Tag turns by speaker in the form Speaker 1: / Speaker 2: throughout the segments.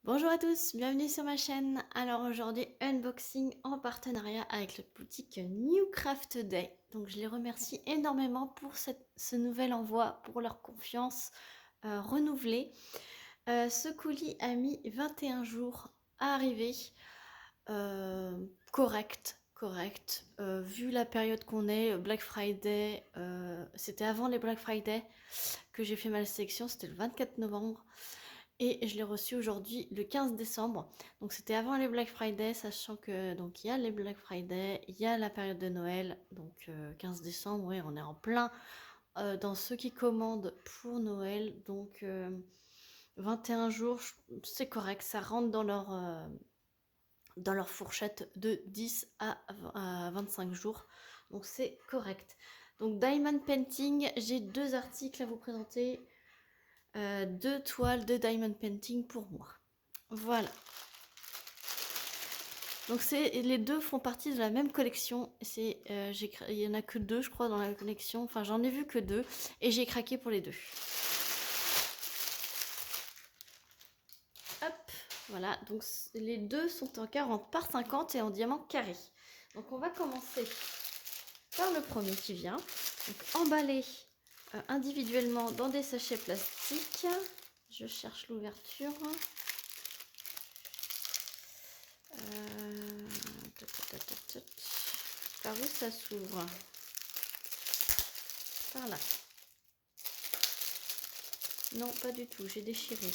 Speaker 1: Bonjour à tous, bienvenue sur ma chaîne. Alors aujourd'hui, unboxing en partenariat avec la boutique New Craft Day. Donc je les remercie énormément pour ce nouvel envoi, pour leur confiance renouvelée. Ce colis a mis 21 jours à arriver. Correct. Vu la période qu'on est, Black Friday, c'était avant les Black Friday que j'ai fait ma sélection, c'était le 24 novembre. Et je l'ai reçu aujourd'hui le 15 décembre. Donc c'était avant les Black Friday, sachant que donc il y a les Black Friday, il y a la période de Noël. Donc 15 décembre, oui, on est en plein dans ceux qui commandent pour Noël. Donc 21 jours, c'est correct, ça rentre dans leur fourchette de 10 à 25 jours. Donc c'est correct. Donc Diamond Painting, j'ai deux articles à vous présenter. Deux toiles de Diamond Painting pour moi. Voilà. Donc les deux font partie de la même collection. Il y en a que deux, je crois, dans la collection. Enfin, j'en ai vu que deux et j'ai craqué pour les deux. Hop, voilà. Donc les deux sont en 40 par 50 et en diamant carré. Donc on va commencer par le premier qui vient. Donc emballé individuellement dans des sachets plastiques. Je cherche l'ouverture. Par où ça s'ouvre? Par là. Non, pas du tout, j'ai déchiré.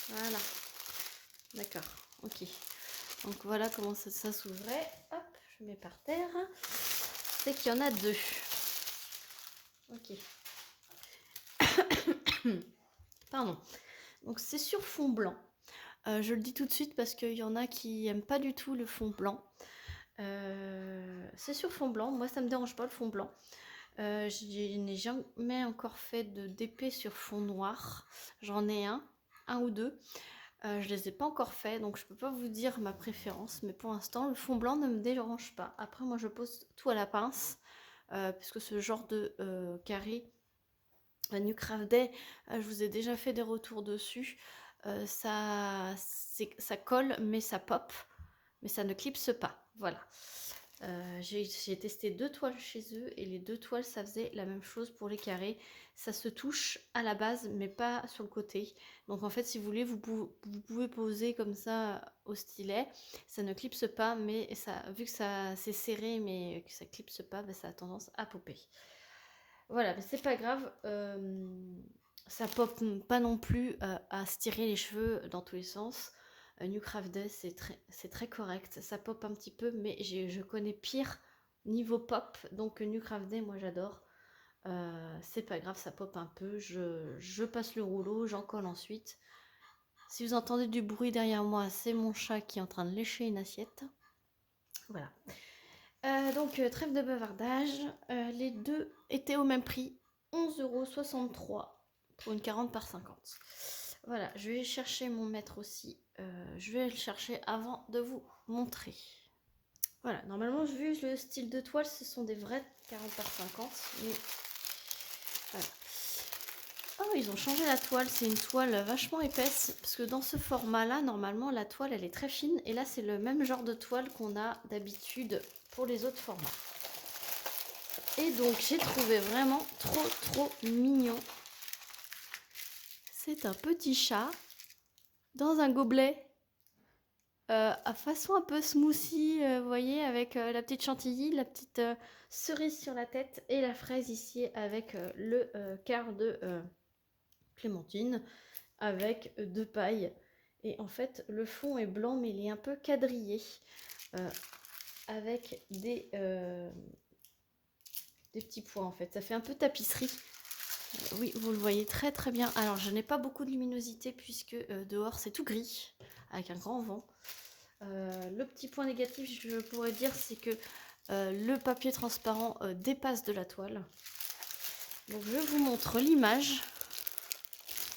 Speaker 1: Voilà. D'accord, ok. Donc voilà comment ça s'ouvrait. Hop, je mets par terre. C'est qu'il y en a deux. Ok. Pardon. Donc c'est sur fond blanc. Je le dis tout de suite parce qu'il y en a qui aiment pas du tout le fond blanc. C'est sur fond blanc. Moi, ça me dérange pas le fond blanc. Je n'ai jamais encore fait d'épée sur fond noir. J'en ai un ou deux. Je les ai pas encore fait, donc je peux pas vous dire ma préférence. Mais pour l'instant, le fond blanc ne me dérange pas. Après, moi, je pose tout à la pince. Puisque ce genre de carré, New Craft Day, je vous ai déjà fait des retours dessus. Ça colle, mais ça pop. Mais ça ne clipse pas. Voilà. J'ai testé deux toiles chez eux et les deux toiles ça faisait la même chose pour les carrés. Ça se touche à la base mais pas sur le côté. Donc en fait si vous voulez vous pouvez poser comme ça au stylet. Ça ne clipse pas mais ça, vu que ça c'est serré mais que ça clipse pas, ben, ça a tendance à popper. Voilà, mais c'est pas grave. Ça pop pas non plus à se tirer les cheveux dans tous les sens. New Craft Day, c'est très correct. Ça pop un petit peu, mais je connais pire niveau pop. Donc New Craft Day, moi j'adore. C'est pas grave, ça pop un peu. Je passe le rouleau, j'en colle ensuite. Si vous entendez du bruit derrière moi, c'est mon chat qui est en train de lécher une assiette. Voilà. Donc trêve de bavardage. Les deux étaient au même prix. 11,63 € pour une 40 par 50. Voilà, je vais chercher mon mètre aussi. Je vais le chercher avant de vous montrer. Voilà, normalement, vu le style de toile, ce sont des vrais 40 par 50. Mais voilà. Oh, ils ont changé la toile. C'est une toile vachement épaisse. Parce que dans ce format-là, normalement, la toile, elle est très fine. Et là, c'est le même genre de toile qu'on a d'habitude pour les autres formats. Et donc, j'ai trouvé vraiment trop mignon. C'est un petit chat dans un gobelet à façon un peu smoothie, vous voyez, avec la petite chantilly, la petite cerise sur la tête et la fraise ici avec le quart de clémentine avec deux pailles. Et en fait, le fond est blanc, mais il est un peu quadrillé avec des petits points en fait. Ça fait un peu tapisserie. Oui, vous le voyez très bien. Alors, je n'ai pas beaucoup de luminosité puisque dehors c'est tout gris avec un grand vent. Le petit point négatif, je pourrais dire, c'est que le papier transparent dépasse de la toile. Donc, je vous montre l'image.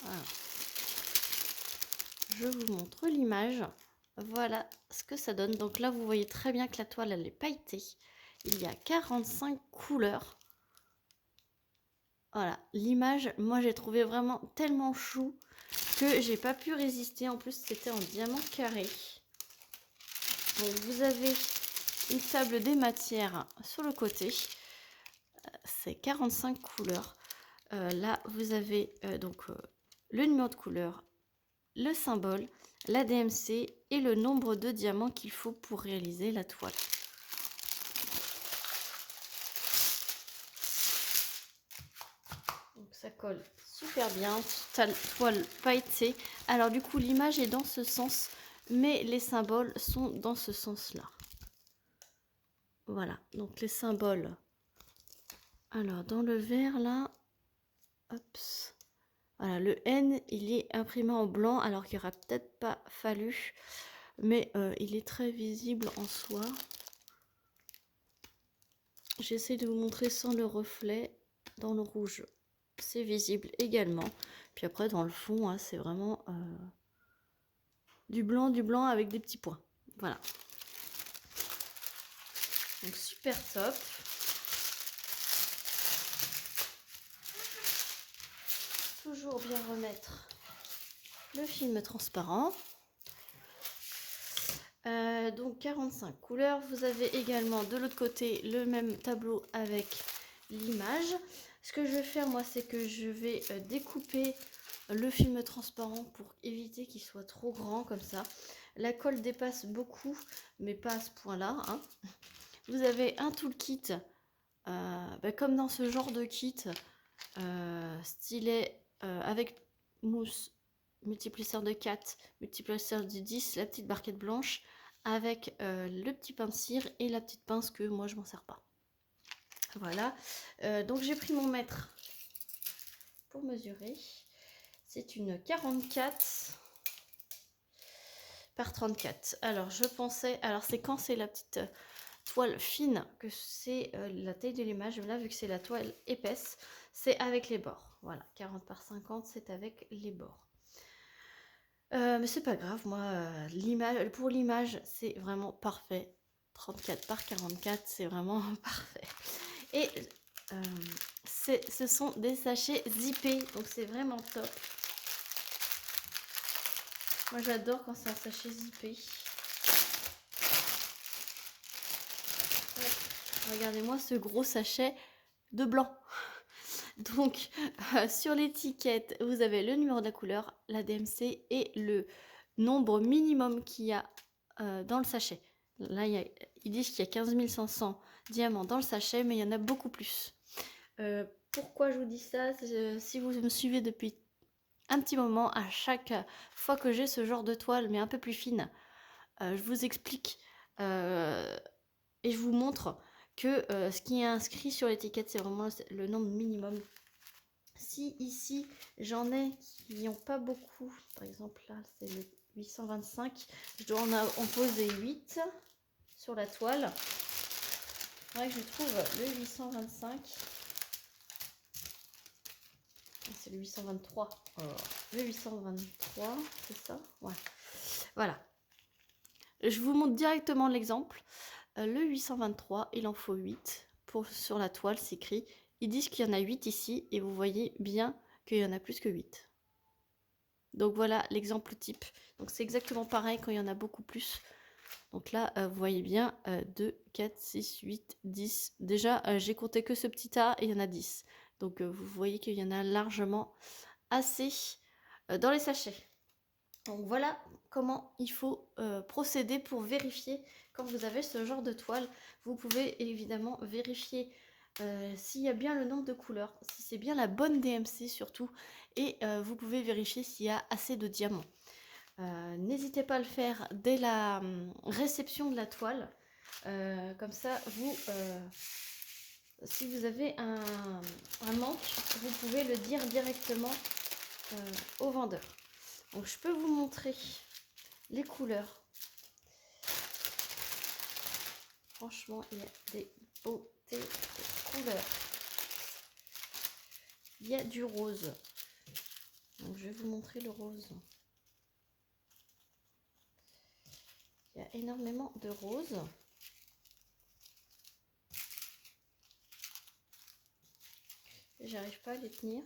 Speaker 1: Voilà. Je vous montre l'image. Voilà ce que ça donne. Donc là, vous voyez très bien que la toile, elle est pailletée. Il y a 45 couleurs. Voilà, l'image, moi j'ai trouvé vraiment tellement chou que j'ai pas pu résister. En plus, c'était en diamant carré. Donc vous avez une table des matières sur le côté. C'est 45 couleurs. Là, vous avez le numéro de couleur, le symbole, la DMC et le nombre de diamants qu'il faut pour réaliser la toile. Donc ça colle super bien, toile pailletée. Alors du coup, l'image est dans ce sens, mais les symboles sont dans ce sens-là. Voilà, donc les symboles. Alors dans le vert là, hop. Voilà, le N, il est imprimé en blanc, alors qu'il n'aura peut-être pas fallu, mais il est très visible en soi. J'essaie de vous montrer sans le reflet. Dans le rouge, c'est visible également. Puis après, dans le fond, hein, c'est vraiment du blanc avec des petits points. Voilà. Donc super top. Toujours bien remettre le film transparent. Donc 45 couleurs. Vous avez également de l'autre côté le même tableau avec l'image. Ce que je vais faire moi, c'est que je vais découper le film transparent pour éviter qu'il soit trop grand comme ça. La colle dépasse beaucoup, mais pas à ce point-là, hein. Vous avez un toolkit, comme dans ce genre de kit, stylet avec mousse, multiplisseur de 4, multiplisseur de 10, la petite barquette blanche, avec le petit pain de cire et la petite pince que moi je m'en sers pas. Voilà, donc j'ai pris mon mètre pour mesurer. C'est une 44 par 34. Alors je pensais, alors c'est quand c'est la petite toile fine que c'est la taille de l'image. Là, vu que c'est la toile épaisse, c'est avec les bords. Voilà, 40 par 50, c'est avec les bords. Mais c'est pas grave, moi, pour l'image, c'est vraiment parfait. 34 par 44, c'est vraiment parfait. Et ce sont des sachets zippés, donc c'est vraiment top. Moi, j'adore quand c'est un sachet zippé. Regardez-moi ce gros sachet de blanc. Donc, sur l'étiquette, vous avez le numéro de la couleur, la DMC et le nombre minimum qu'il y a dans le sachet. Là, ils disent qu'il y a 15 500 diamants dans le sachet, mais il y en a beaucoup plus. Pourquoi je vous dis ça? Si vous me suivez depuis un petit moment, à chaque fois que j'ai ce genre de toile, mais un peu plus fine, je vous explique et je vous montre que ce qui est inscrit sur l'étiquette, c'est vraiment le nombre minimum. Si ici j'en ai qui n'ont pas beaucoup, par exemple là c'est le 825, je dois en poser 8 sur la toile. Il faudrait que je trouve le 825. C'est le 823. Le 823, c'est ça? Ouais. Voilà. Je vous montre directement l'exemple. Le 823, il en faut 8. Sur la toile, c'est écrit. Ils disent qu'il y en a 8 ici et vous voyez bien qu'il y en a plus que 8. Donc voilà l'exemple type. Donc c'est exactement pareil quand il y en a beaucoup plus. Donc là, vous voyez bien 2, 4, 6, 8, 10. Déjà, j'ai compté que ce petit A et il y en a 10. Donc vous voyez qu'il y en a largement assez dans les sachets. Donc voilà comment il faut procéder pour vérifier quand vous avez ce genre de toile. Vous pouvez évidemment vérifier s'il y a bien le nombre de couleurs, si c'est bien la bonne DMC surtout, et vous pouvez vérifier s'il y a assez de diamants. N'hésitez pas à le faire dès la réception de la toile, comme ça vous, si vous avez un manque, vous pouvez le dire directement au vendeur. Donc je peux vous montrer les couleurs. Franchement, il y a des beautés de couleurs. Il y a du rose. Donc je vais vous montrer le rose. Il y a énormément de rose. j'arrive pas à les tenir.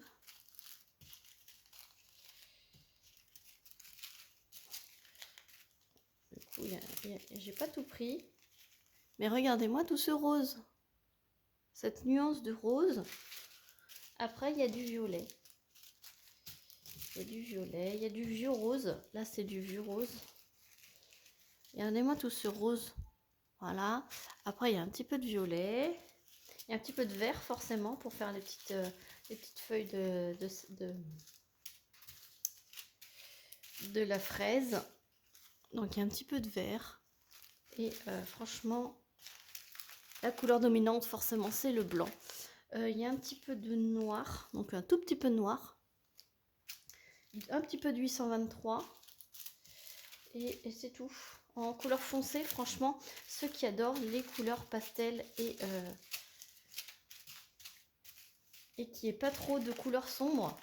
Speaker 1: Du coup, j'ai pas tout pris. Mais regardez-moi tout ce rose. Cette nuance de rose. Après, il y a du violet. Il y a du violet, il y a du vieux rose. Là, c'est du vieux rose. Regardez-moi tout ce rose. Voilà. Après, il y a un petit peu de violet. Il y a un petit peu de vert, forcément, pour faire les petites feuilles de la fraise. Donc, il y a un petit peu de vert. Et franchement, la couleur dominante, forcément, c'est le blanc. Il y a un petit peu de noir. Donc, un tout petit peu de noir. Un petit peu de 823. Et c'est tout. En couleur foncée, franchement, ceux qui adorent les couleurs pastel et qui est pas trop de couleurs sombres,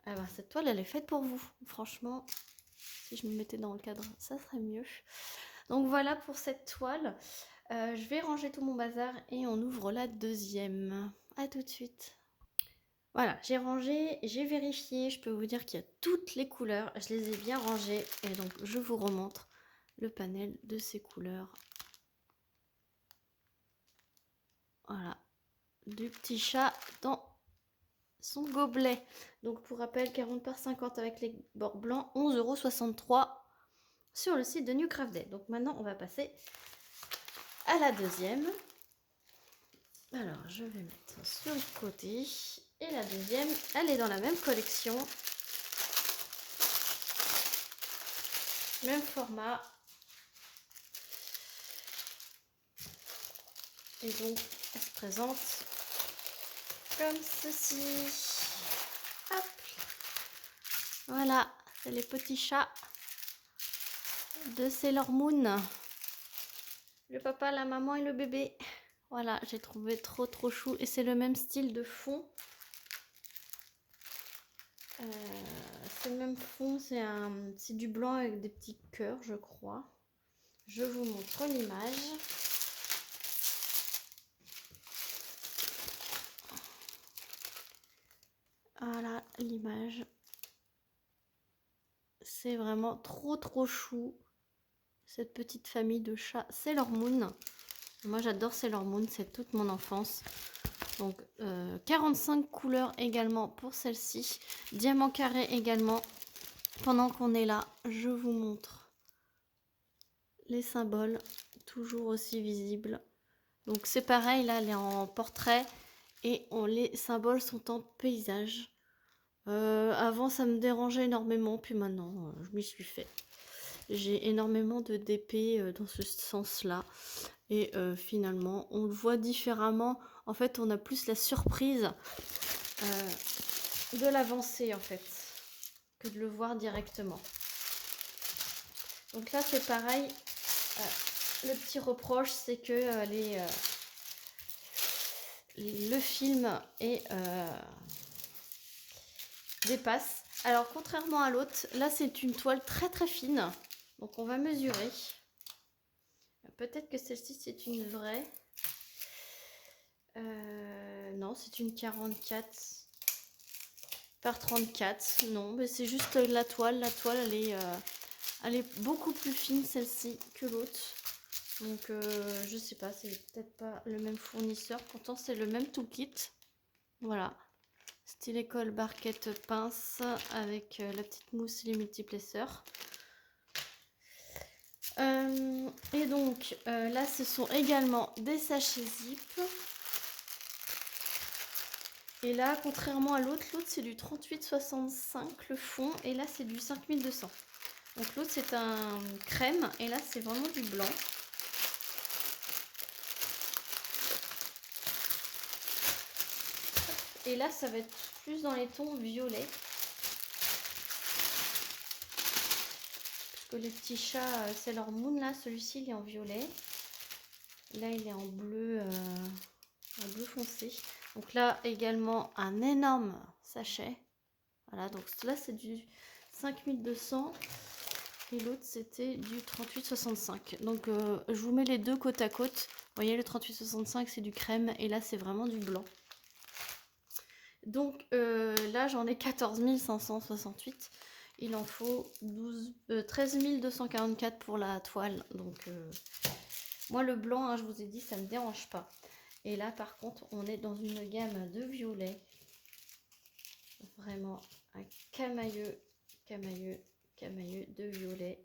Speaker 1: eh ben, cette toile, elle est faite pour vous. Franchement, si je me mettais dans le cadre, ça serait mieux. Donc voilà pour cette toile. Je vais ranger tout mon bazar et on ouvre la deuxième. À tout de suite. Voilà, j'ai rangé, j'ai vérifié. Je peux vous dire qu'il y a toutes les couleurs. Je les ai bien rangées et donc je vous remontre le panel de ces couleurs. Voilà, du petit chat dans son gobelet. Donc pour rappel, 40 par 50 avec les bords blancs, 11,63 € sur le site de New Craft Day. Donc maintenant, on va passer à la deuxième. Alors, je vais mettre sur le côté. Et la deuxième, elle est dans la même collection. Même format. Et donc, elle se présente comme ceci. Hop. Voilà, c'est les petits chats de Sailor Moon. Le papa, la maman et le bébé. Voilà, j'ai trouvé trop chou. Et c'est le même style de fond. C'est le même fond, c'est du blanc avec des petits cœurs, je crois. Je vous montre l'image. Voilà l'image. C'est vraiment trop chou. Cette petite famille de chats Sailor Moon. Moi j'adore Sailor Moon, c'est toute mon enfance. Donc 45 couleurs également pour celle-ci. Diamant carré également. Pendant qu'on est là, je vous montre les symboles, toujours aussi visibles. Donc c'est pareil, là elle est en portrait et les symboles sont en paysage. Avant ça me dérangeait énormément, puis maintenant je m'y suis fait. J'ai énormément de DP dans ce sens-là. Et finalement, on le voit différemment. En fait, on a plus la surprise de l'avancée, en fait, que de le voir directement. Donc là, c'est pareil. Le petit reproche, c'est que le film dépasse. Alors, contrairement à l'autre, là, c'est une toile très fine. Donc, on va mesurer. Peut-être que celle-ci, c'est une vraie. Non, c'est une 44 par 34. Non, mais c'est juste la toile. La toile, elle est beaucoup plus fine, celle-ci, que l'autre. Donc, je sais pas, c'est peut-être pas le même fournisseur. Pourtant, c'est le même toolkit. Voilà. Style école barquette pince avec la petite mousse et les multiplesseurs. Et donc, là, ce sont également des sachets zip. Et là, contrairement à l'autre, c'est du 38,65 le fond. Et là, c'est du 5200. Donc l'autre, c'est un crème. Et là, c'est vraiment du blanc. Et là, ça va être plus dans les tons violets. Parce que les petits chats Sailor Moon, là, celui-ci, il est en violet. Là, il est en bleu foncé. Donc là, également, un énorme sachet. Voilà, donc là, c'est du 5200. Et l'autre, c'était du 38,65. Donc, je vous mets les deux côte à côte. Vous voyez, le 38,65, c'est du crème. Et là, c'est vraiment du blanc. Donc là, j'en ai 14 568. Il en faut 13 244 pour la toile. Donc moi, le blanc, hein, je vous ai dit, ça ne me dérange pas. Et là, par contre, on est dans une gamme de violets. Vraiment un camailleux de violet.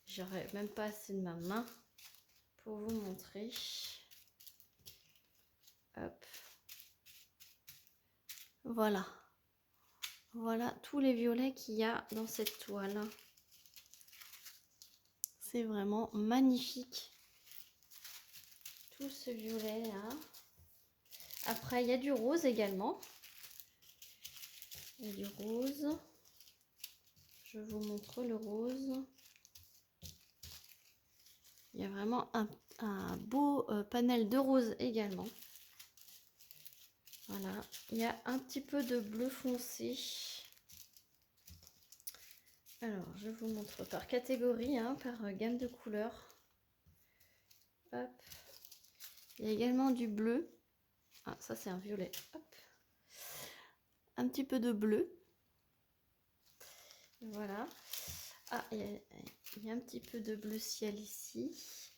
Speaker 1: J'aurais même pas assez de ma main pour vous montrer. Hop. Voilà. Voilà tous les violets qu'il y a dans cette toile. C'est vraiment magnifique. Tout ce violet là. Après, il y a du rose également. Il y a du rose. Je vous montre le rose. Il y a vraiment un beau panel de rose également. Voilà. Il y a un petit peu de bleu foncé. Alors, je vous montre par catégorie, hein, par gamme de couleurs. Hop. Il y a également du bleu. Ah, ça c'est un violet. Hop. Un petit peu de bleu. Voilà. Ah, il y a un petit peu de bleu ciel ici.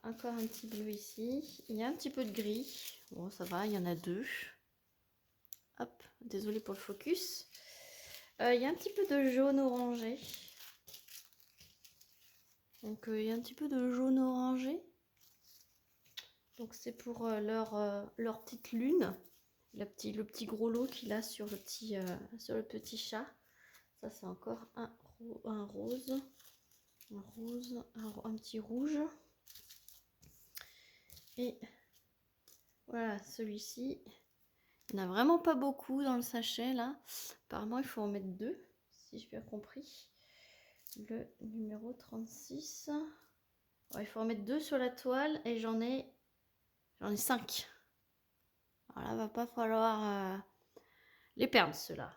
Speaker 1: Encore un petit bleu ici. Il y a un petit peu de gris. Bon, ça va, il y en a deux. Hop, désolé pour le focus. Il y a un petit peu de jaune orangé. Donc, il y a un petit peu de jaune orangé. Donc, c'est pour leur petite lune. Le petit gros lot qu'il a sur le petit chat. Ça, c'est encore un rose. Un petit rouge. Et voilà, celui-ci. Il n'y en a vraiment pas beaucoup dans le sachet, là. Apparemment, il faut en mettre 2, si j'ai bien compris. Le numéro 36. Ouais, il faut en mettre 2 sur la toile et j'en ai 5. Alors là, va pas falloir les perdre, ceux-là.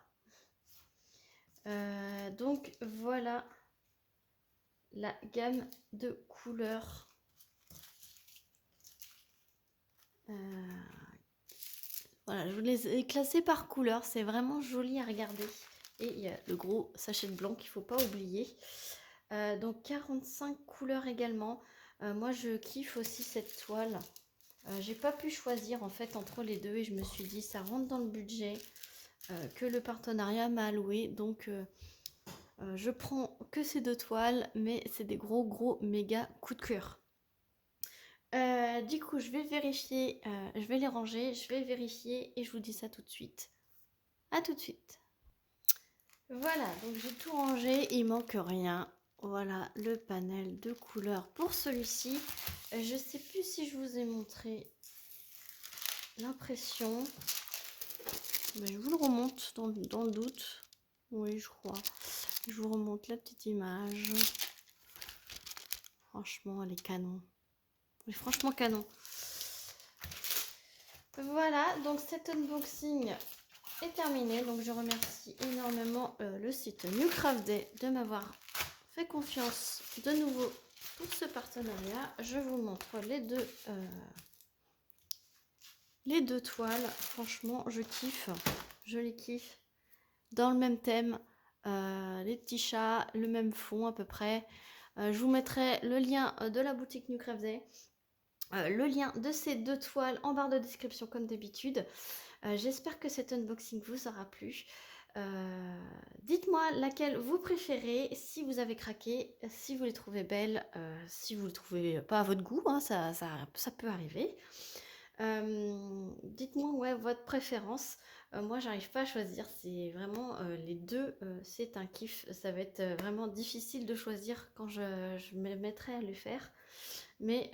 Speaker 1: Donc, voilà la gamme de couleurs. Voilà, je vous les ai classés par couleur. C'est vraiment joli à regarder. Et il y a le gros sachet de blanc qu'il ne faut pas oublier. Donc 45 couleurs également. Moi, je kiffe aussi cette toile. J'ai pas pu choisir en fait entre les deux. Et je me suis dit, ça rentre dans le budget que le partenariat m'a alloué. Donc, je prends que ces 2 toiles. Mais c'est des gros méga coups de cœur. Du coup, je vais vérifier, je vais les ranger, je vais vérifier et je vous dis ça tout de suite. À tout de suite. Voilà, donc j'ai tout rangé, il manque rien. Voilà le panel de couleurs pour celui-ci. Je sais plus si je vous ai montré l'impression. Mais je vous le remonte dans le doute. Oui, je crois. Je vous remonte la petite image. Franchement, elle est canon. Oui, franchement canon. Voilà, donc cet unboxing est terminé. Donc je remercie énormément le site Newcraft Day de m'avoir fait confiance de nouveau pour ce partenariat. Je vous montre les deux toiles. Franchement, je kiffe. Je les kiffe. Dans le même thème, les petits chats, le même fond à peu près. Je vous mettrai le lien de la boutique Newcraft Day. Le lien de ces 2 toiles en barre de description comme d'habitude. J'espère que cet unboxing vous aura plu. Dites-moi laquelle vous préférez, si vous avez craqué, si vous les trouvez belles, si vous ne les trouvez pas à votre goût, hein, ça peut arriver. Dites-moi ouais, votre préférence. Moi, j'arrive pas à choisir. C'est vraiment les deux, c'est un kiff. Ça va être vraiment difficile de choisir quand je me mettrai à le faire. Mais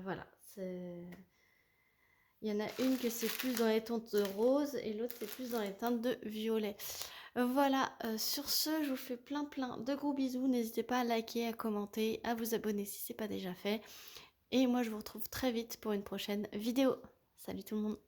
Speaker 1: voilà, il y en a une que c'est plus dans les teintes de rose et l'autre c'est plus dans les teintes de violet. Voilà, sur ce, je vous fais plein de gros bisous. N'hésitez pas à liker, à commenter, à vous abonner si ce n'est pas déjà fait. Et moi, je vous retrouve très vite pour une prochaine vidéo. Salut tout le monde!